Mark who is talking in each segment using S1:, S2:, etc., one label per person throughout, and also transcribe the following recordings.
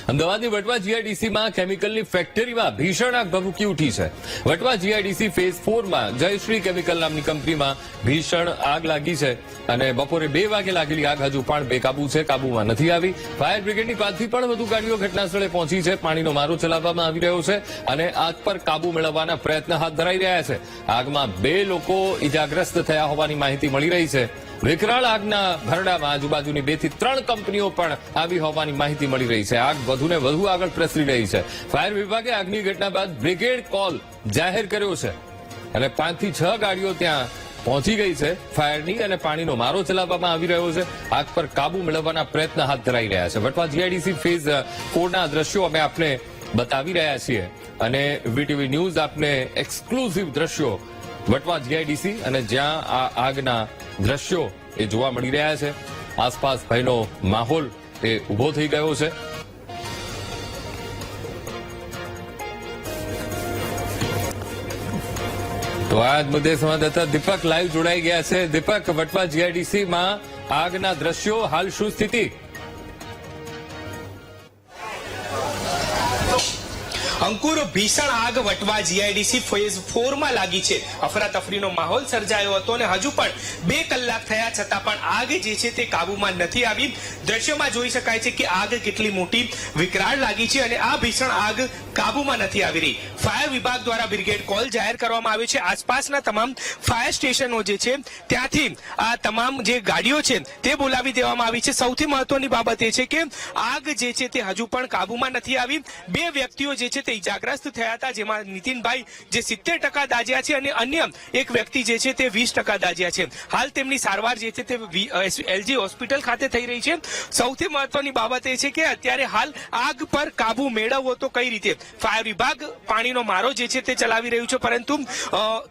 S1: અમદાવાદની વટવા જીઆઈડીસીમાં કેમિકલની ફેક્ટરીમાં ભીષણ આગ ભભૂકી ઉઠી છે. વટવા જીઆઈડીસી ફેઝ 4માં જયશ્રી કેમિકલ નામની કંપનીમાં ભીષણ આગ લાગી છે અને બપોરે 2 વાગે લાગેલી આગ હજુ પણ બેકાબુ છે, કાબુમાં નથી આવી. ફાયર બ્રિગેડની 5થી પણ વધુ ગાડીઓ ઘટનાસ્થળે પહોંચી છે. પાણીનો મારો ચલાવવામાં આવી રહ્યો છે અને આગ પર કાબુ મેળવવાના પ્રયત્ન હાથ ધરાઈ રહ્યા છે. આગમાં 2 લોકો ઇજાગ્રસ્ત થયા હોવાની માહિતી મળી રહી છે. વિકરાળ આગના ભરડામાં આજુબાજુની 2 થી 3 કંપનીઓ પણ આવી હોવાની માહિતી મળી રહી છે. આગ વધુને વધુ આગળ પ્રસરી રહી છે. ફાયર વિભાગે આગની ઘટના બાદ બ્રિગેડ કોલ જાહેર કર્યો છે અને 5 થી 6 ગાડીઓ ત્યાં પહોંચી ગઈ છે. ફાયરની અને પાણીનો મારો ચલાવવામાં આવી રહ્યો છે. આગ પર કાબુ મેળવવાના પ્રયત્ન હાથ ધરાઈ રહ્યા છે. વટવા જીઆઈડીસી ફેઝ 4ના દ્રશ્યો અમે આપને બતાવી રહ્યા છીએ અને વીટીવી ન્યૂઝ આપને એક્સક્લુઝિવ દ્રશ્યો વટવા જીઆઈડીસી અને જ્યાં આ આગના દ્રશ્યો એ જોવા મળી રહ્યા છે. આસપાસ ભયનો માહોલ એ ઉભો થઈ ગયો છે. તો આ જ મુદ્દે સંવાદદાતા દીપક લાઈવ જોડાઈ ગયા છે. દીપક, વટવા જીઆઈડીસીમાં આગના દ્રશ્યો, હાલ શું સ્થિતિ?
S2: અંકુર, ભીષણ આગ વટવા જીઆઈડીસી ફેઝ 4માં લાગી છે. અફરાતફરીનો માહોલ સર્જાયો હતો અને હજુ પણ 2 કલાક થયા છતાં પણ આગ જે છે તે કાબુમાં નથી આવી. દ્રશ્યોમાં જોઈ શકાય છે કે આગ કેટલી મોટી વિકરાળ લાગી છે અને આ ભીષણ આગ કાબુમાં નથી આવી રહી. ફાયર વિભાગ દ્વારા બ્રિગેડ કોલ જાહેર કરવામાં આવ્યો છે. આસપાસના તમામ ફાયર સ્ટેશનો જે છે ત્યાંથી આ તમામ જે ગાડીઓ છે તે બોલાવી દેવામાં આવી છે. સૌથી મહત્વની બાબત એ છે કે આગ જે છે તે હજુ પણ કાબુમાં નથી આવી. 2 વ્યક્તિઓ જે છે તે ઇજાગ્રસ્ત થયા હતા, જેમાં નીતિનભાઈ જે 70% દાઝ્યા છે અને અન્ય એક વ્યક્તિ જે છે તે 20% દાઝ્યા છે. હાલ તેમની સારવાર જે છે તે એલજી હોસ્પિટલ ખાતે થઈ રહી છે. સૌથી મહત્વની બાબત એ છે કે અત્યારે હાલ આગ પર કાબુ મેળવવો તો કઈ રીતે? ફાયર વિભાગ પાણીનો મારો જે છે તે ચલાવી રહ્યું છે, પરંતુ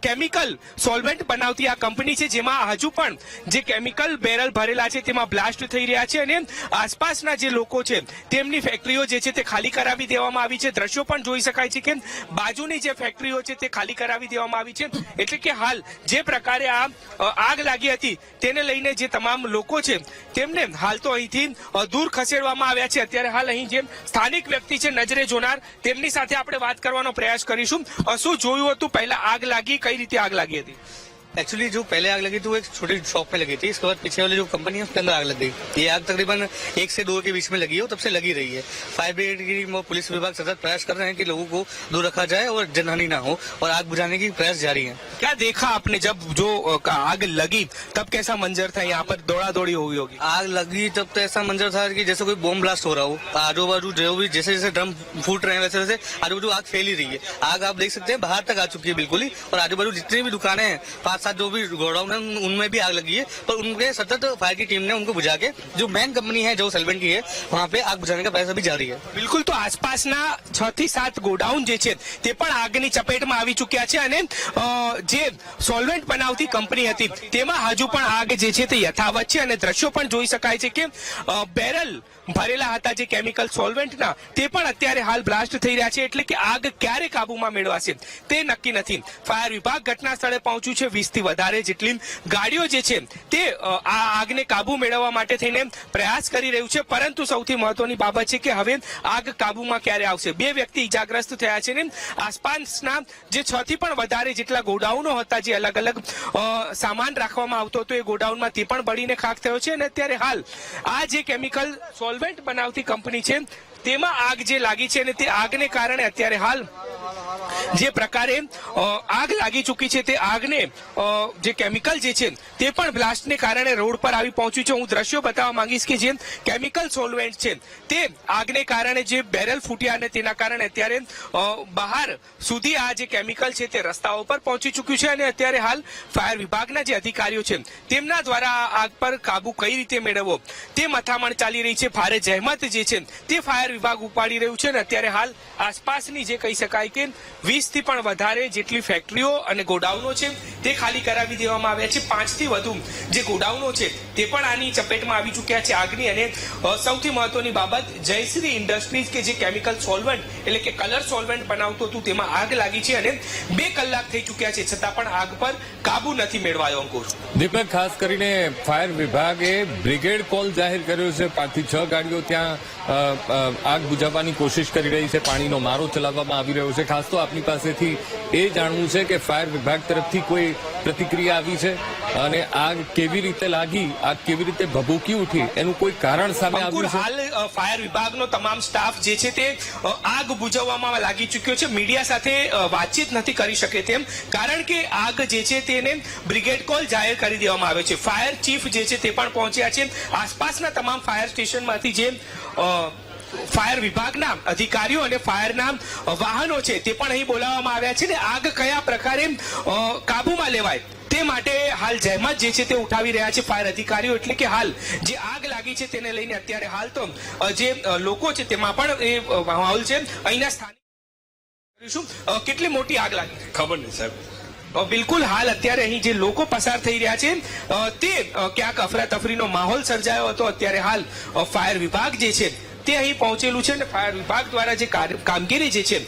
S2: કેમિકલ સોલ્વેન્ટ બનાવતી આ કંપની છે જેમાં હજુ પણ જે કેમિકલ બેરલ ભરેલા છે તેમાં બ્લાસ્ટ થઈ રહ્યા છે અને આસપાસના જે લોકો છે તેમની ફેક્ટરીઓ જે છે તે ખાલી કરાવી દેવામાં આવી છે. દ્રશ્યો પણ જોઈ શકાય છે કે બાજુની જે ફેક્ટરીઓ છે તે ખાલી કરાવી દેવામાં આવી છે. એટલે કે હાલ જે પ્રકારે આ આગ લાગી હતી તેને લઈને જે તમામ લોકો છે તેમને હાલ તો અહીંથી દૂર ખસેડવામાં આવ્યા છે. અત્યારે હાલ અહીં જે સ્થાનિક વ્યક્તિ છે નજરે જોનાર, તેમની સાથે આપણે વાત કરવાનો પ્રયાસ કરીશું. શું જોયું હતું પહેલા આગ લાગી, કઈ રીતે આગ લાગી હતી?
S3: एक्चुअली जो पहले आग लगी थी वो एक छोटी शॉप पे लगी थी. इसके बाद पीछे वाली जो कंपनी है उसके अंदर आग लग गई. ये आग तकरीबन 1 से 2 के बीच में लगी है और तब से लगी रही है. फायर ब्रिगेड की पुलिस विभाग सतत प्रयास कर रहे हैं कि लोगों को दूर रखा जाए और जनहानि ना हो और आग बुझाने की प्रयास जारी है.
S2: क्या देखा आपने जब जो आग लगी तब कैसा मंजर था? यहाँ पर दौड़ा दौड़ी हुई होगी.
S3: आग लगी तब तो ऐसा मंजर था कि जैसे कोई बॉम्ब ब्लास्ट हो रहा हो. आजू बाजू जो भी जैसे जैसे ड्रम फूट रहे हैं वैसे वैसे आजू बाजू आग फैल ही रही है. आग आप देख सकते हैं बाहर तक आ चुकी है बिल्कुल ही. और आजू बाजू जितनी भी दुकानें हैं, 5-7 जो भी गोडाउन उनमें भी आग लगी है, पर उनके सतत फायर की टीम ने उनको बुझा के जो मेन कंपनी है जो सॉल्वेंट की है वहाँ पे आग बुझाने का प्रयास अभी जारी है.
S2: બિલકુલ, તો આસપાસના 6 થી 7 ગોડાઉન જે છે તે પણ આગની ચપેટમાં આવી ચૂક્યા છે અને જે સોલ્વેન્ટ બનાવતી કંપની હતી તેમાં હજુ પણ આગ જે છે તે યથાવત છે અને દ્રશ્યો પણ જોઈ શકાય છે કે બેરલ ભરેલા હતા જે કેમિકલ સોલ્વેન્ટના તે પણ અત્યારે હાલ બ્લાસ્ટ થઈ રહ્યા છે. એટલે કે આગ ક્યારે કાબુમાં મેળવાશે તે નક્કી નથી. ફાયર વિભાગ ઘટના સ્થળે પહોંચ્યું છે. 20 થી વધારે જેટલી ગાડીઓ જે છે તે આ આગને કાબુ મેળવવા માટે થઈને પ્રયાસ કરી રહ્યું છે, પરંતુ સૌથી મહત્વની બાબત છે કે હવે આગ કાબુમાં ક્યારે આવશે? 2 વ્યક્તિ ઇજાગ્રસ્ત થયા છે ને આસપાસના જે 6 થી પણ વધારે જેટલા ગોડાઉનો હતા જે અલગ અલગ સામાન રાખવામાં આવતો હતો એ ગોડાઉનમાં તે પણ બળીને ખાખ થયો છે અને અત્યારે હાલ આ જે કેમિકલ સોલ્વેન્ટ બનાવતી કંપની છે તેમાં આગ જે લાગી છે અને તે આગને કારણે અત્યારે હાલ જે પ્રકારે આગ લાગી ચૂકી છે તે આગને જે કેમિકલ જે છે તે પણ બ્લાસ્ટને કારણે રોડ પર આવી પહોંચ્યું છે. હું દ્રશ્યો બતાવવા માંગીશ કે જે કેમિકલ સોલ્વેન્ટ છે તે આગને કારણે જે બેરલ ફૂટ્યા અને તેના કારણે અત્યારે બહાર સુધી આ જે કેમિકલ છે તે રસ્તાઓ પર પહોંચી ચૂક્યું છે અને અત્યારે હાલ ફાયર વિભાગના જે અધિકારીઓ છે તેમના દ્વારા આગ પર કાબુ કઈ રીતે મેળવવો તે મથામણ ચાલી રહી છે. ભારે જહેમત જે છે તે ફાયર વિભાગ ઉપાડી રહ્યું છે અને અત્યારે હાલ આસપાસની જે કહી શકાય કે 20 20 થી પણ વધારે જેટલી ફેક્ટરીઓ અને ગોડાઉનો છે તે ખાલી કરાવી દેવામાં આવ્યા છે. 5 થી વધુ જે ગોડાઉનો છે તે પણ આની ચપેટમાં આવી ચૂક્યા છે આગની. અને સૌથી મહત્વની બાબત, જયશ્રી ઇન્ડસ્ટ્રીઝ કે જે કેમિકલ સોલ્વન્ટ એટલે કે કલર સોલ્વન્ટ બનાવતું હતું તેમાં આગ લાગી છે અને 2 કલાક થઈ ચૂક્યા છે છતાં પણ આગ પર કાબુ નથી મેળવાયો. અંકુર,
S1: દીપક, ખાસ કરીને ફાયર વિભાગે બ્રિગેડ કોલ જાહેર કર્યો છે. 5 થી 6 ગાડીઓ ત્યાં આગ બુઝાવવાની કોશિશ કરી રહી છે. પાણીનો મારો ચલાવવામાં આવી રહ્યો છે. ખાસ તો આપની પાસેથી એ જાણવું છે કે ફાયર વિભાગ તરફથી કોઈ પ્રતિક્રિયા આવી છે અને આગ કેવી રીતે લાગી, આગ કેવી રીતે ભભૂકી ઉઠી, એનું કોઈ કારણ સામે આવ્યું છે?
S2: હાલ ફાયર વિભાગનો તમામ સ્ટાફ જે છે તે આગ બુઝાવવામાં લાગી ચૂક્યો છે. મીડિયા સાથે વાતચીત નથી કરી શકે તેમ, કારણ કે આગ જે છે તેને બ્રિગેડ કોલ જાહેર કરી દેવામાં આવ્યો છે. ફાયર ચીફ જે છે તે પણ પહોંચ્યા છે. આસપાસના તમામ ફાયર સ્ટેશનમાંથી જે ફાયર વિભાગના અધિકારીઓ અને ફાયરના વાહનો છે તે પણ અહીં બોલાવવામાં આવ્યા છે ને આગ કયા પ્રકારે કાબુમાં લેવાય તે માટે હાલ જહેમત જે છે તે ઉઠાવી રહ્યા છે ફાયર અધિકારીઓ. એટલે કે હાલ જે આગ લાગી છે તેને લઈને અત્યારે હાલ તો જે લોકો છે તેમાં પણ એ માહોલ છે. અહીંના સ્થાનિક કેટલી મોટી આગ લાગી
S4: ખબર નહીં સાહેબ.
S2: બિલકુલ, હાલ અત્યારે અહીં જે લોકો પસાર થઈ રહ્યા છે તે ક્યાંક અફરાતફરીનો માહોલ સર્જાયો હતો. અત્યારે હાલ ફાયર વિભાગ જે છે તે અહીં પહોંચેલું છે અને ફાયર વિભાગ દ્વારા જે કામગીરી જે છે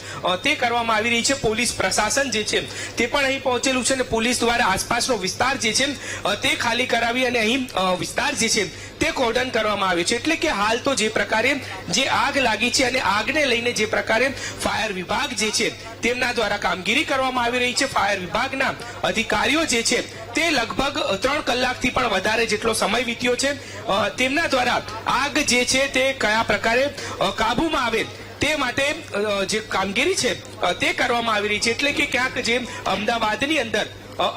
S2: તે કરવામાં આવી રહી છે. પોલીસ પ્રશાસન જે છે તે પણ અહીં પહોંચેલું છે અને પોલીસ દ્વારા આસપાસનો વિસ્તાર જે છે તે ખાલી કરાવી અને અહીં વિસ્તાર જે છે તે કોર્ડન કરવામાં આવ્યો છે. એટલે કે હાલ તો જે પ્રકારે જે આગ લાગી છે અને આગને લઈને જે પ્રકારે ફાયર વિભાગ જે છે તેમના દ્વારા કામગીરી કરવામાં આવી રહી છે. ફાયર વિભાગના અધિકારીઓ જે છે તે લગભગ 3 કલાકથી પણ વધારે જેટલો સમય વીત્યો છે. તેમના દ્વારા આગ જે છે તે કયા પ્રકારે કાબુમાં આવે તે માટે જે કામગીરી છે તે કરવામાં આવી રહી છે. એટલે કે ક્યાંક જે અમદાવાદની અંદર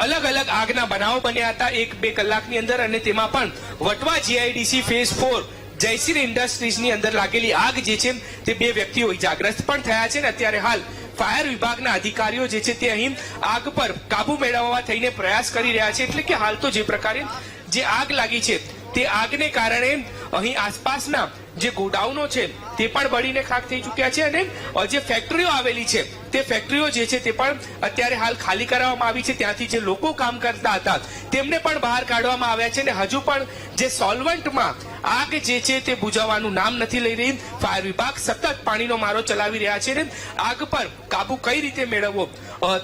S2: અલગ અલગ આગના બનાવો બન્યા હતા 1-2 કલાકની અંદર, અને તેમાં પણ વટવા જીઆઈડીસી ફેઝ 4 જયશ્રી ઇન્ડસ્ટ્રીઝની અંદર લાગેલી આગ જે છે તે 2 વ્યક્તિઓ ઇજાગ્રસ્ત પણ થયા છે. ને અત્યારે હાલ ફાયર વિભાગના અધિકારીઓ જે છે તે અહીં આગ પર કાબુ મેળવવા થઈને પ્રયાસ કરી રહ્યા છે. એટલે કે હાલ તો જે પ્રકારે જે આગ લાગી છે તે આગને કારણે અહીં આસપાસના જે ગોડાઉનો છે તે પણ બળીને ખાક થઈ ચૂક્યા છે અને જે ફેક્ટરીઓ આવેલી છે તે ફેક્ટરીઓ જે છે તે પણ અત્યારે હાલ ખાલી કરાવવામાં આવી છે. ત્યાંથી જે લોકો કામ કરતા હતા તેમને પણ બહાર કાઢવામાં આવ્યા છે અને હજુ પણ જે સોલ્વન્ટમાં આગ જે છે તે બુઝાવવાનું નામ નથી લઈ રહી. ફાયર વિભાગ સતત પાણીનો મારો ચલાવી રહ્યા છે અને આગ પર કાબુ કઈ રીતે મેળવવો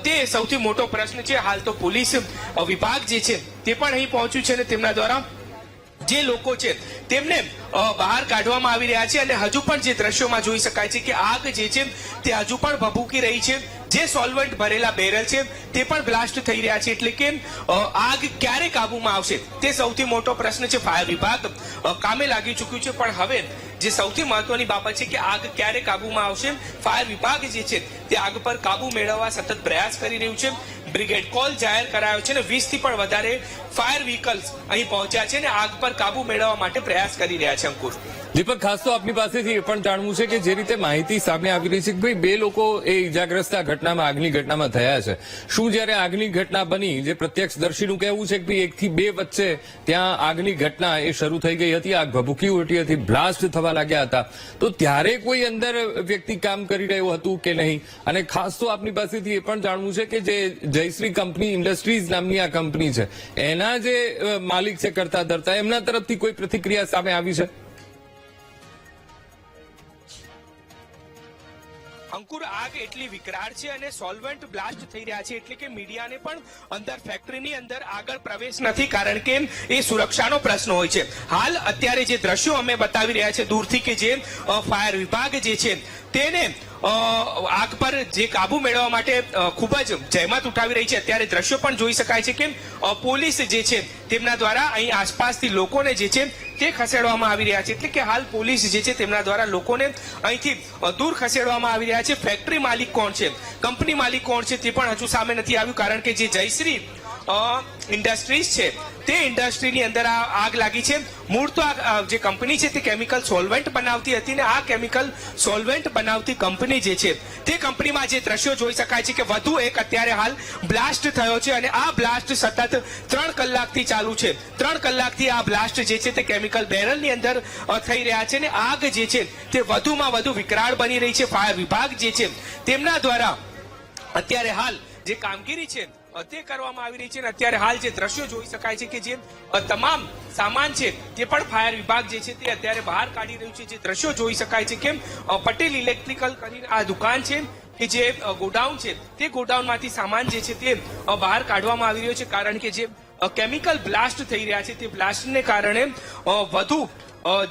S2: તે સૌથી મોટો પ્રશ્ન છે. હાલ તો પોલીસ વિભાગ જે છે તે પણ અહીં પહોંચ્યું છે અને તેમના દ્વારા જે લોકો છે તેમને બહાર કાઢવામાં આવી રહ્યા છે. અને હજુ પણ જે દ્રશ્યોમાં જોઈ શકાય છે કે આગ જે છે તે હજુ પણ ભભૂકી રહી છે. જે સોલ્વન્ટ ભરેલા બેરલ છે તે પણ બ્લાસ્ટ થઈ રહ્યા છે. એટલે કે આગ ક્યારે કાબુમાં આવશે તે સૌથી મોટો પ્રશ્ન છે. ફાયર વિભાગ કામે લાગી ચૂક્યું છે, પણ હવે જે સૌથી મહત્વની બાબત છે કે આગ ક્યારે કાબુમાં આવશે. ફાયર વિભાગ જે છે તે આગ પર કાબુ મેળવવા સતત પ્રયાસ કરી રહ્યું છે. બ્રિગેડ કોલ જાહેર કરાયો છે અને 20 થી પણ વધારે ફાયર વ્હીકલ્સ અહીં પહોંચ્યા છે અને આગ પર કાબુ મેળવવા માટે પ્રયાસ કરી રહ્યા છે. અંકુર,
S1: દીપક, ખાસ તો આપની પાસેથી એ પણ જાણવું છે કે જે રીતે માહિતી સામે આવી રહી છે કે ભાઈ 2 લોકો એ ઇજાગ્રસ્ત આ ઘટનામાં, આગની ઘટનામાં થયા છે. શું જયારે આગની ઘટના બની, જે પ્રત્યક્ષદર્શીનું કહેવું છે કે ભાઈ 1 થી 2 વચ્ચે ત્યાં આગની ઘટના એ શરૂ થઈ ગઈ હતી, આગ ભભૂકી ઉઠી હતી, બ્લાસ્ટ થવા લાગ્યા હતા, તો ત્યારે કોઈ અંદર વ્યક્તિ કામ કરી રહ્યું હતું કે નહીં? અને ખાસ તો આપની પાસેથી એ પણ જાણવું છે કે જે જયશ્રી કંપની ઇન્ડસ્ટ્રીઝ નામની આ કંપની છે એના જે માલિક છે કરતા ધરતા, એમના તરફથી કોઈ પ્રતિક્રિયા સામે આવી છે?
S2: અંકુર, આગ એટલી વિકરાળ છે અને સોલ્વન્ટ બ્લાસ્ટ થઈ રહ્યા છે એટલે કે મીડિયાને પણ અંદર ફેક્ટરીની અંદર આગળ પ્રવેશ નથી, કારણ કે એ સુરક્ષાનો પ્રશ્ન હોય છે. હાલ અત્યારે જે દ્રશ્યો અમે બતાવી રહ્યા છે દૂરથી કે જે ફાયર વિભાગ જે છે તેને આગ પર જે કાબુ મેળવવા માટે ખૂબ જ જહેમત ઉઠાવી રહી છે. અત્યારે દ્રશ્યો પણ જોઈ શકાય છે કે પોલીસ જે છે તેમના દ્વારા અહીં આસપાસથી લોકોને જે છે તે ખસેડવામાં આવી રહ્યા છે. એટલે કે હાલ પોલીસ જે છે તેમના દ્વારા લોકોને અહીંથી દૂર ખસેડવામાં આવી રહ્યા છે. ફેક્ટરી માલિક કોણ છે, કંપની માલિક કોણ છે તે પણ હજુ સામે નથી આવ્યું, કારણ કે જે જયશ્રી ઇન્ડસ્ટ્રીઝ છે તે ઇન્ડસ્ટ્રીની અંદર આ આગ લાગી છે. મૂળ તો આ જે કંપની છે તે કેમિકલ સોલ્વન્ટ બનાવતી હતી ને આ કેમિકલ સોલ્વન્ટ બનાવતી કંપની જે છે તે કંપનીમાં જે દ્રશ્યો જોઈ શકાય છે કે વધુ એક અત્યારે હાલ બ્લાસ્ટ થયો છે અને આ બ્લાસ્ટ સતત 3 કલાકથી ચાલુ છે. 3 કલાકથી આ બ્લાસ્ટ જે છે તે કેમિકલ બેરલની અંદર થઈ રહ્યા છે ને આગ જે છે તે વધુમાં વધુ વિકરાળ બની રહી છે. ફાયર વિભાગ જે છે તેમના દ્વારા અત્યારે હાલ જે કામગીરી છે તે કરવામાં આવી રહી છે અને અત્યારે હાલ જે દ્રશ્યો જોઈ શકાય છે કે જે તમામ સામાન છે તે પણ ફાયર વિભાગ જે છે તે અત્યારે બહાર કાઢી રહ્યું છે. જે દ્રશ્યો જોઈ શકાય છે કેમ પટેલ ઇલેક્ટ્રિકલ કરીને આ દુકાન છે કે જે ગોડાઉન છે તે ગોડાઉનમાંથી સામાન જે છે તે બહાર કાઢવામાં આવી રહ્યો છે, કારણ કે જે કેમિકલ બ્લાસ્ટ થઈ રહ્યા છે તે બ્લાસ્ટને કારણે વધુ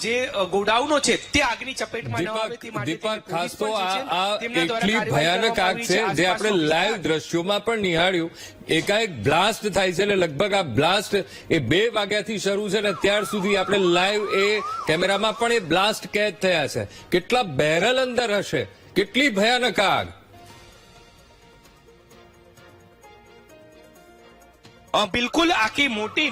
S2: જે ગોડાઉનો છે તે આગની ચપેટમાં ન આવે તે માટે
S1: દીપક, ખાસ તો આ એટલી ભયાનક આગ છે જે આપણે લાઈવ દ્રશ્યોમાં પણ નિહાળ્યું. એકાએક બ્લાસ્ટ થાય છે એટલે લગભગ આ બ્લાસ્ટ એ 2 વાગ્યાથી શરૂ છે ને ત્યાર સુધી આપણે લાઈવ એ કેમેરામાં પણ એ બ્લાસ્ટ કેદ થયા છે. કેટલા બેરલ અંદર હશે, કેટલી ભયાનક આગ.
S2: બિલકુલ આખી મોટી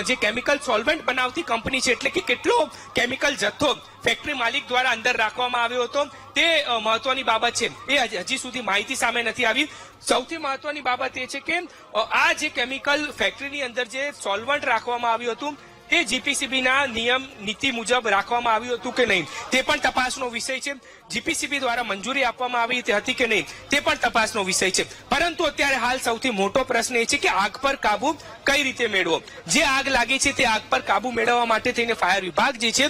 S2: જે કેમિકલ સોલ્વન્ટ બનાવતી કંપની છે, એટલે કે કેટલો કેમિકલ જથ્થો ફેક્ટરી માલિક દ્વારા અંદર રાખવામાં આવ્યો હતો તે મહત્વની બાબત છે. એ હજી સુધી માહિતી સામે નથી આવી. સૌથી મહત્વની બાબત એ છે કે આ જે કેમિકલ ફેક્ટરીની અંદર જે સોલ્વન્ટ રાખવામાં આવ્યું હતું તે જીપીસીબી ના નિયમ નીતિ મુજબ રાખવામાં આવ્યું હતું કે નહીં તે પણ તપાસનો વિષય છે. જીપીસીબી દ્વારા મંજૂરી આપવામાં આવી હતી કે નહીં તે પણ તપાસનો વિષય છે. પરંતુ અત્યારે હાલ સૌથી મોટો પ્રશ્ન એ છે કે આગ પર કાબુ કઈ રીતે મેળવો. જે આગ લાગી છે તે આગ પર કાબુ મેળવવા માટે થઈને ફાયર વિભાગ જે છે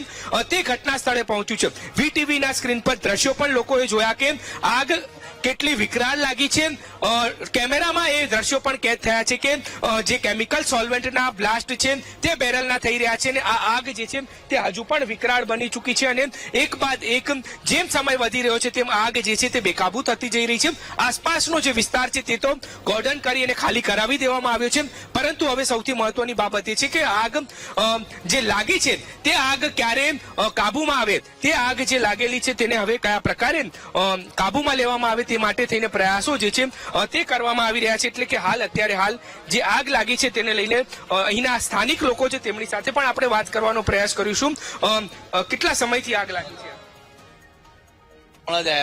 S2: તે ઘટના સ્થળે પહોંચ્યું છે. વીટીવી ના સ્ક્રીન પર દ્રશ્યો પણ લોકોએ જોયા કે આગ કેટલી વિકરાળ લાગી છે. કેમેરામાં એ દ્રશ્યો પણ કેદ થયા છે કે જે કેમિકલ સોલ્વન્ટના બ્લાસ્ટ છે તે બેરલના થઈ રહ્યા છે અને આ આગ જે છે તે હજુ પણ વિકરાળ બની ચૂકી છે અને એક બાદ એક જેમ સમય વધી રહ્યો છે તેમ આગ જે છે તે બેકાબુ થતી જઈ રહી છે. આસપાસનો જે વિસ્તાર છે તે તો કોર્ડન કરી અને ખાલી કરાવી દેવામાં આવ્યો છે, પરંતુ હવે સૌથી મહત્વની બાબત એ છે કે આગ જે લાગી છે તે આગ ક્યારે કાબુમાં આવે, તે આગ જે લાગેલી છે તેને હવે કયા પ્રકારે કાબુમાં લેવામાં આવે તે માટે થઈને પ્રયાસો જે છે તે કરવામાં આવી રહ્યા છે. એટલે કે અત્યારે હાલ જે આગ લાગી છે તેને લઈને અહીંના સ્થાનિક લોકો છે તેમની સાથે પણ આપણે વાત કરવાનો પ્રયાસ કરીશું. કેટલા સમયથી આગ લાગી છે?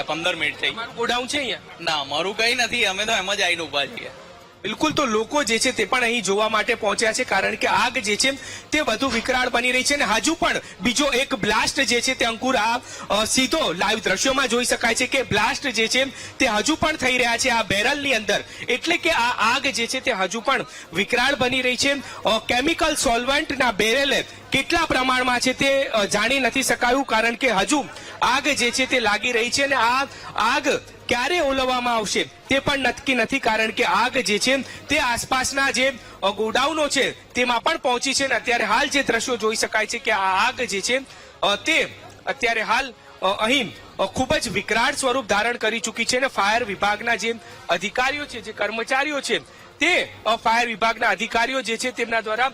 S3: 15 મિનિટ થઈ.
S2: તમારું ગોડાઉન છે અહીંયા?
S3: ના, મારું કઈ નથી, અમે તો એમ જ આવીને ઉભા છીએ.
S2: બિલકુલ, તો લોકો જે છે તે પણ અહીં જોવા માટે પહોંચ્યા છે, કારણ કે આગ જે છે તે વધુ વિકરાળ બની રહી છે અને હજુ પણ બીજો એક બ્લાસ્ટ જે છે તે અંકુર આ સીધો લાઈવ દ્રશ્યોમાં જોઈ શકાય છે કે બ્લાસ્ટ જે છે તે હજુ પણ થઈ રહ્યા છે આ બેરલની અંદર. એટલે કે આ આગ જે છે તે હજુ પણ વિકરાળ બની રહી છે. કેમિકલ સોલ્વન્ટના બેરલે કેટલા પ્રમાણમાં છે તે જાણી નથી શકાયું, કારણ કે હજુ આગ જે છે તે લાગી રહી છે અને આ આગ ક્યારે ઓલવવામાં આવશે તે પણ નક્કી નથી, કારણ કે આગ જે છે તે આસપાસના જે ગોડાઉનો છે તેમાં પણ પહોંચી છે અને અત્યારે હાલ જે દ્રશ્યો જોઈ શકાય છે કે આ આગ જે છે તે અત્યારે હાલ અહીં ખૂબ જ વિકરાળ સ્વરૂપ ધારણ કરી ચૂકી છે અને ફાયર વિભાગના જે અધિકારીઓ છે, જે કર્મચારીઓ છે તે ફાયર વિભાગના અધિકારીઓ જે છે તેમના દ્વારા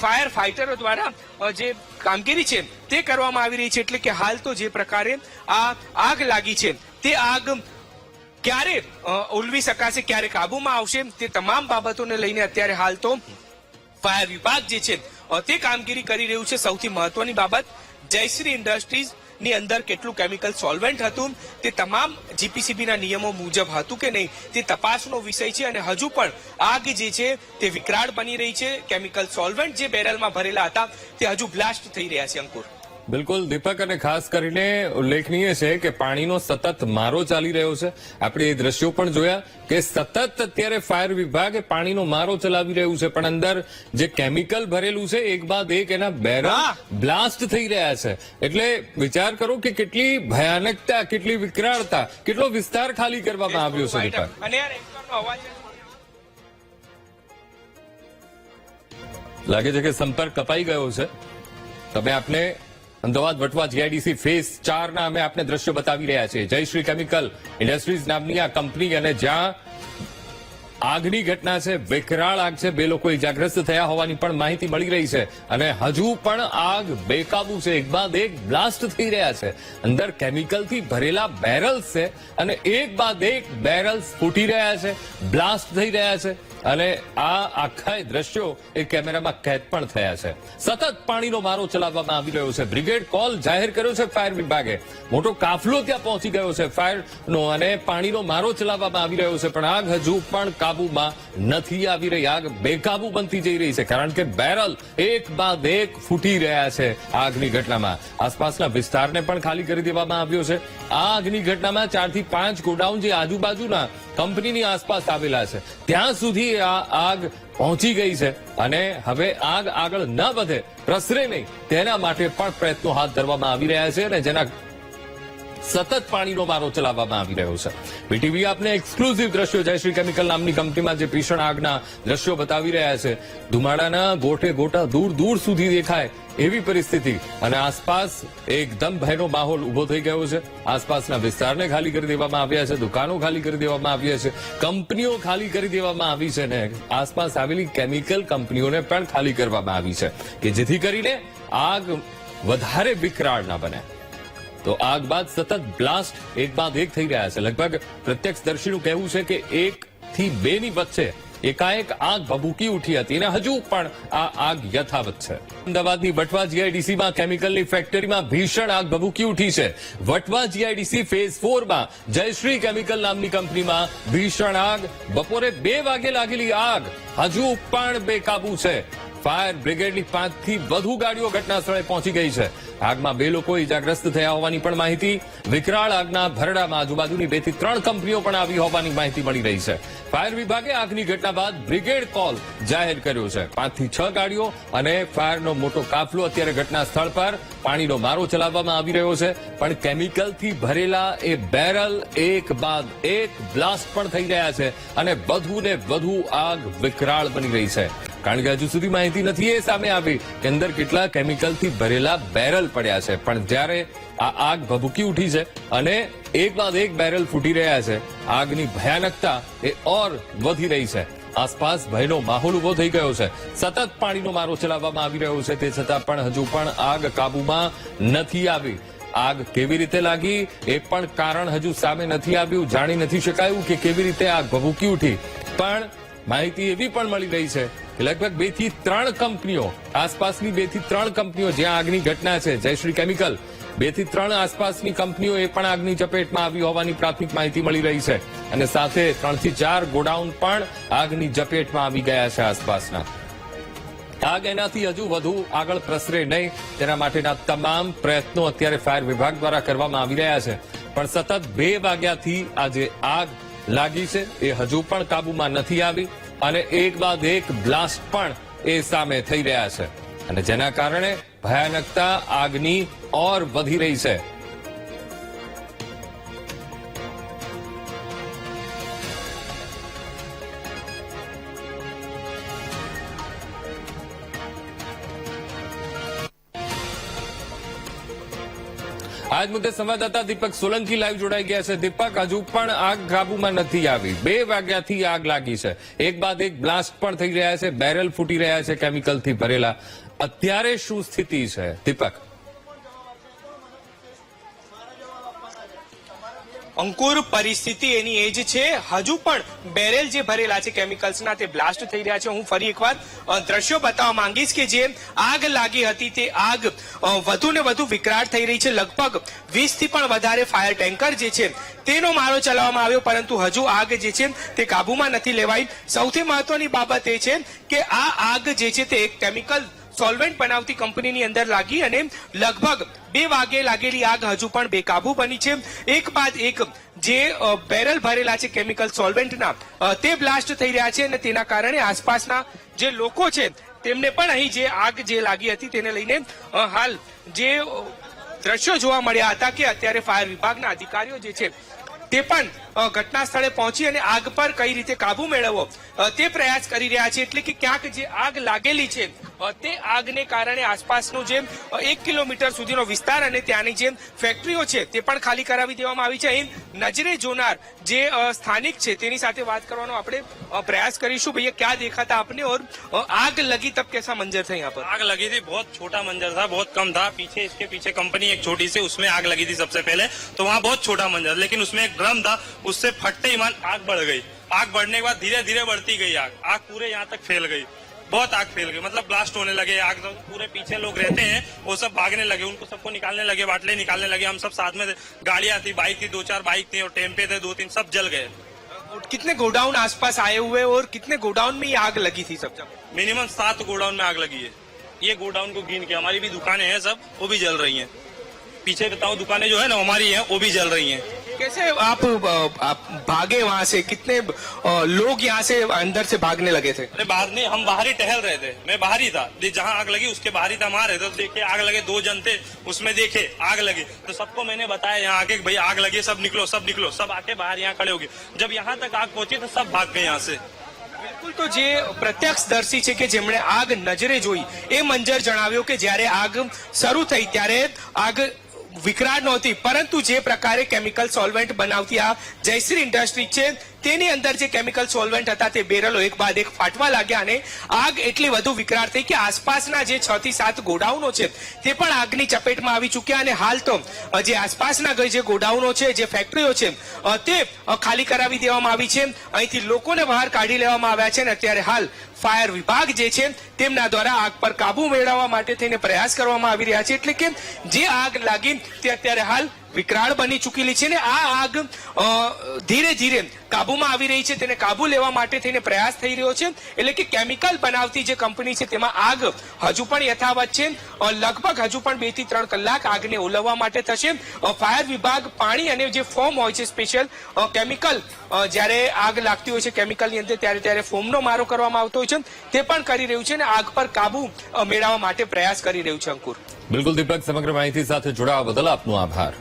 S2: ફાયર ફાઈટરો દ્વારા જે કામગીરી છે તે કરવામાં આવી રહી છે. એટલે કે હાલ તો જે પ્રકારે આ આગ લાગી છે તે આગ ક્યારે ઓલવી શકાશે, ક્યારે કાબુમાં આવશે તે તમામ બાબતોને લઈને અત્યારે હાલ તો ફાયર વિભાગ જે છે તે કામગીરી કરી રહ્યું છે. સૌથી મહત્વની બાબત, જયશ્રી ઇન્ડસ્ટ્રીઝ ની અંદર કેટલું કેમિકલ સોલ્વન્ટ હતું તે તમામ જીપીસીબી ના નિયમો મુજબ હતું કે નહીં તે તપાસનો વિષય છે અને હજુ પણ આગ જે છે તે વિકરાળ બની રહી છે. કેમિકલ સોલ્વન્ટ જે બેરલમાં ભરેલા હતા તે હજુ બ્લાસ્ટ થઈ રહ્યા છે. અંકુર,
S1: બિલકુલ દીપક, અને ખાસ કરીને ઉલ્લેખનીય છે કે પાણીનો સતત મારો ચાલી રહ્યો છે. આપણે એ દ્રશ્યો પણ જોયા કે સતત અત્યારે ફાયર વિભાગ પાણીનો મારો ચલાવી રહ્યું છે, પણ અંદર જે કેમિકલ ભરેલું છે એક બાદ એક એના બેરલ બ્લાસ્ટ થઈ રહ્યા છે. એટલે વિચાર કરો કે કેટલી ભયાનકતા, કેટલી વિકરાળતા, કેટલો વિસ્તાર ખાલી કરવામાં આવ્યો છે દીપક.
S2: અને યાર એકનો અવાજ
S1: લાગે છે કે સંપર્ક કપાઈ ગયો છે. તમે આપને અમદાવાદ વટવા જીઆઈડીસી ફેઝ 4 ના અમે આપને દ્રશ્યો બતાવી રહ્યા છીએ. જયશ્રી કેમિકલ ઇન્ડસ્ટ્રીઝ નામની આ કંપની અને જ્યાં આગની ઘટના છે, વિકરાળ આગ છે. 2 લોકો ઇજાગ્રસ્ત થયા હોવાની પણ માહિતી મળી રહી છે અને હજુ પણ આગ બેકાબુ છે. એક બાદ એક બ્લાસ્ટ થઈ રહ્યા છે. અંદર કેમિકલથી ભરેલા બેરલ્સ છે અને એક બાદ એક બેરલ્સ ફૂટી રહ્યા છે, બ્લાસ્ટ થઈ રહ્યા છે અને આ આખા દ્રશ્યો એ કેમેરામાં કેદ પણ થયા છે. સતત પાણીનો મારો ચલાવવામાં આવી રહ્યો છે. બ્રિગેડ કોલ જાહેર કર્યો છે ફાયર વિભાગે. મોટો કાફલો ત્યાં પહોંચી ગયો છે ફાયરનો અને પાણીનો મારો ચલાવવામાં આવી રહ્યો છે, પણ આગ હજુ પણ કાબુમાં નથી આવી રહી. આગ બેકાબુ બનતી જઈ રહી છે, કારણ કે બેરલ એક બાદ એક ફૂટી રહ્યા છે. આગની ઘટનામાં આસપાસના વિસ્તારને પણ ખાલી કરી દેવામાં આવ્યો છે. આ આગની ઘટનામાં 4 થી 5 ગોડાઉન જે આજુબાજુના કંપનીની આસપાસ આવેલા છે ત્યાં સુધી આ આગ પહોંચી ગઈ છે અને હવે આગ આગળ ન વધે, પ્રસરે નહીં, તેના માટે પણ પ્રયત્નો હાથ ધરવામાં આવી રહ્યા છે અને જેના સતત પાણીનો મારો ચલાવવામાં આવી રહ્યો છે. વીટીવી આપને એક્સક્લુઝિવ દ્રશ્યો જયશ્રી કેમિકલ નામની કંપનીમાં જે ભીષણ આગના દ્રશ્યો બતાવી રહ્યા છે. ધુમાડાના ગોટે ગોટા દૂર દૂર સુધી દેખાય એવી પરિસ્થિતિ અને આસપાસ એકદમ ભયનો માહોલ ઉભો થઈ ગયો છે. આસપાસના વિસ્તારને ખાલી કરી દેવામાં આવ્યા છે, દુકાનો ખાલી કરી દેવામાં આવી છે, કંપનીઓ ખાલી કરી દેવામાં આવી છે ને આસપાસ આવેલી કેમિકલ કંપનીઓને પણ ખાલી કરવામાં આવી છે કે જેથી કરીને આગ વધારે વિકરાળ ના બને. તો આગ બાદ સતત બ્લાસ્ટ એક બાદ એક થઈ રહ્યા છે. લગભગ પ્રત્યક્ષદર્શીનું કહેવું છે કે 1 થી 2 ની વચ્ચે એકાએક આગ ભભૂકી ઉઠી હતી અને હજુ પણ આ આગ યથાવત છે. અમદાવાદની વટવા જીઆઈડીસીમાં કેમિકલની ફેક્ટરીમાં ભીષણ આગ ભભૂકી ઉઠી છે. વટવા જીઆઈડીસી ફેઝ 4 માં જયશ્રી કેમિકલ નામની કંપનીમાં ભીષણ આગ. બપોરે 2 વાગે લાગેલી આગ હજુ પણ બેકાબુ છે. ફાયર બ્રિગેડની 5 થી વધુ ગાડીઓ ઘટના સ્થળે પહોંચી ગઈ છે. આગમાં 2 લોકો ઇજાગ્રસ્ત થયા હોવાની પણ માહિતી. વિકરાળ આગના ભરડામાં આજુબાજુની 2 થી 3 કંપનીઓ પણ આવી હોવાની માહિતી મળી રહી છે. ફાયર વિભાગે આગની ઘટના બાદ બ્રિગેડ કોલ જાહેર કર્યો છે. 5 થી 6 ગાડીઓ અને ફાયરનો મોટો કાફલો અત્યારે ઘટના સ્થળ પર પાણીનો મારો ચલાવવામાં આવી રહ્યો છે. પણ કેમિકલથી ભરેલા એ બેરલ એક બાદ એક બ્લાસ્ટ પણ થઈ રહ્યા છે અને વધુ ને વધુ આગ વિકરાળ બની રહી છે. કારણ કે હજુ સુધી માહિતી નથી એ સામે આવી કે અંદર કેટલા કેમિકલથી ભરેલા બેરલ પડ્યા છે. પણ જ્યારે આ આગ ભભૂકી ઉઠી છે અને એક બાદ એક બેરલ ફૂટી રહ્યા છે, આગની ભયાનકતા એ ઓર વધી રહી છે. આસપાસ ભયનો માહોલ ઉભો થઈ ગયો છે. સતત પાણીનો મારો ચલાવવામાં આવી રહ્યો છે. તે છતાં પણ હજુ પણ આગ કાબુમાં નથી આવી. આગ કેવી રીતે લાગી એ પણ કારણ હજુ સામે નથી આવ્યું. જાણી નથી શકાયું કે કેવી રીતે આગ ભભૂકી ઉઠી. પણ માહિતી એવી પણ મળી રહી છે કે લગભગ 2 થી 3 કંપનીઓ, આસપાસની 2 થી 3 કંપનીઓ જ્યાં આગની ઘટના છે, જયશ્રી કેમિકલ, 2 થી 3 આસપાસની કંપનીઓ એ પણ આગની ચપેટમાં આવી હોવાની પ્રાથમિક માહિતી મળી રહી છે. અને સાથે 3 થી 4 ગોડાઉન પણ આગની ચપેટમાં આવી ગયા છે આસપાસના. આગ એનાથી હજુ વધુ આગળ પ્રસરે નહીં તેના માટેના તમામ પ્રયત્નો અત્યારે ફાયર વિભાગ દ્વારા કરવામાં આવી રહ્યા છે. પણ સતત 2 વાગ્યાથી આ જે આગ લાગી છે એ હજુ પણ કાબુમાં નથી આવી અને એક બાદ એક બ્લાસ્ટ પણ એ સામે થઈ રહ્યા છે અને જેના કારણે ભયાનકતા આગની ઓર વધી રહી છે. આજ મુદ્દે સંવાદદાતા દીપક સોલંકી લાઈવ જોડાઈ ગયા છે. દીપક, હજુ પણ આગ કાબુમાં નથી આવી. 2 વાગ્યાથી આગ લાગી છે. એક બાદ એક બ્લાસ્ટ પણ થઈ રહ્યા છે. બેરલ ફૂટી રહ્યા છે કેમિકલથી ભરેલા. અત્યારે શું સ્થિતિ છે દીપક?
S2: અંકુર, પરિસ્થિતિ એની એ જ છે. હજુ પણ બેરેલ જે ભરેલા છે કેમિકલ્સના તે બ્લાસ્ટ થઈ રહ્યા છે. હું ફરી એકવાર દ્રશ્યો બતાવવા માંગીશ કે જે આગ લાગી હતી તે આગ વધુ ને વધુ વિકરાળ થઈ રહી છે. લગભગ 20 થી પણ વધારે ફાયર ટેન્કર જે છે તેનો મારો ચલાવવામાં આવ્યો, પરંતુ હજુ આગ જે છે તે કાબુમાં નથી લેવાઈ. સૌથી મહત્વની બાબત એ છે કે આ આગ જે છે તે એક કેમિકલ સોલ્વેન્ટ બનાવતી કંપનીની અંદર લાગી અને લગભગ 2 વાગે લાગેલી આગ હજુ પણ બેકાબુ બની છે. એક બાદ એક જે બેરલ ભરેલા છે કેમિકલ સોલ્વેન્ટના તે બ્લાસ્ટ થઈ રહ્યા છે અને તેના કારણે આસપાસના જે લોકો છે તેમને પણ અહીં જે આગ જે લાગી હતી તેને લઈને હાલ જે દ્રશ્યો જોવા મળ્યા હતા કે અત્યારે ફાયર વિભાગના અધિકારીઓ જે છે તે પણ ઘટના સ્થળે પહોંચી અને આગ પર કઈ રીતે કાબુ મેળવવો તે પ્રયાસ કરી રહ્યા છે. એટલે કે ક્યાંક જે આગ લાગેલી છે તે આગને કારણે આસપાસનું જે 1 કિલોમીટર સુધીનો વિસ્તાર અને ત્યાંની જે ફેક્ટરીઓ છે તે પણ ખાલી કરાવી દેવામાં આવી છે. અહીં નજરે જોનાર જે સ્થાનિક છે તેની સાથે વાત કરવાનો આપણે प्रयास करीशु. भैया क्या देखा था आपने और आग लगी तब कैसा मंजर था यहाँ पर?
S4: आग लगी थी, बहुत छोटा मंजर था, बहुत कम था. पीछे इसके पीछे कंपनी एक छोटी सी, उसमें आग लगी थी सबसे पहले, तो वहाँ बहुत छोटा मंजर, लेकिन उसमें एक ड्रम था, उससे फटते ही आग बढ़ गई. आग बढ़ने के बाद धीरे धीरे बढ़ती गई आग पूरे यहाँ तक फैल गई. बहुत आग फैल गई, मतलब ब्लास्ट होने लगे. आग पूरे पीछे लोग रहते हैं वो सब भागने लगे, उनको सबको निकालने लगे, बाटले निकालने लगे. हम सब साथ में थे, गाड़ियां थी, बाइक थी, 2-4 बाइक थी और टेम्पे थे 2-3, सब जल गए.
S2: कितने गोडाउन आसपास आए हुए और कितने गोडाउन में ये आग लगी थी? सब
S4: मिनिमम 7 गोडाउन में आग लगी है. ये गोडाउन को गिन के हमारी भी दुकानें हैं सब, वो भी जल रही हैं. पीछे बताओ दुकानें जो है ना हमारी हैं वो भी जल रही हैं.
S2: कैसे आप भागे वहां से, कितने लोग यहाँ से अंदर से भागने लगे थे?
S4: अरे बाहर नहीं, हम बाहर ही टहल रहे थे, मैं बाहर ही था, जहाँ आग लगी उसके बाहर ही था, वहां रहे थे, तो देखे आग लगे, 2 जन थे उसमें, देखे आग लगी तो सबको मैंने बताया यहाँ आके कि भाई आग लगी, सब निकलो सब निकलो, सब आके बाहर यहाँ खड़े हो गए। जब यहाँ तक आग पहुंची तो सब भाग गए यहाँ से।
S2: બિલકુલ, તો જે પ્રત્યક્ષદર્શી છે કે જેમણે આગ નજરે જોઈ એ મંજર જણાવ્યો કે જ્યારે આગ શરૂ થઈ ત્યારે આગ વિકરાળ નહોતી, પરંતુ જે પ્રકારે કેમિકલ સોલ્વેન્ટ બનાવતી આ જયશ્રી ઇન્ડસ્ટ્રી છે તેની અંદર જે કેમિકલ સોલ્વેન્ટ હતા તે બેરલો એક બાદ એક ફાટવા લાગ્યા અને આગ એટલી વધુ વિકરાળ થઈ કે આસપાસના જે 6 થી 7 ગોડાઉનો છે તે પણ આગની ચપેટમાં આવી ચૂક્યા અને હાલ તો જે આસપાસના જે ગોડાઉનો છે, જે ફેક્ટરીઓ છે તે ખાલી કરાવી દેવામાં આવી છે, અહીંથી લોકોને બહાર કાઢી લેવામાં આવ્યા છે અને અત્યારે હાલ ફાયર વિભાગ જે છે તેમના દ્વારા આગ પર કાબુ મેળવવા માટે થઈને પ્રયાસ કરવામાં આવી રહ્યા છે, એટલે કે જે આગ લાગી તે અત્યારે હાલ વિકરાળ બની ચૂકેલી છે ને આ આગ ધીરે ધીરે કાબુમાં આવી રહી છે, તેને કાબુ લેવા માટે થઈને પ્રયાસ થઈ રહ્યો છે, એટલે કે કેમિકલ બનાવતી જે કંપની છે તેમાં આગ હજુ પણ યથાવત છે, લગભગ હજુ પણ 2 થી 3 કલાક આગને ઓલવવા માટે થશે। ફાયર વિભાગ પાણી અને જે ફોર્મ હોય છે સ્પેશિયલ કેમિકલ, જ્યારે આગ લાગતી હોય છે કેમિકલની અંદર ત્યારે ફોર્મનો મારો કરવામાં આવતો હોય છે તે પણ કરી રહ્યું છે અને આગ પર કાબુ મેળવવા માટે પ્રયાસ કરી રહ્યું છે। અંકુર,
S1: બિલકુલ દીપક, સમગ્ર માહિતી સાથે જોડાવા બદલ આપનો આભાર।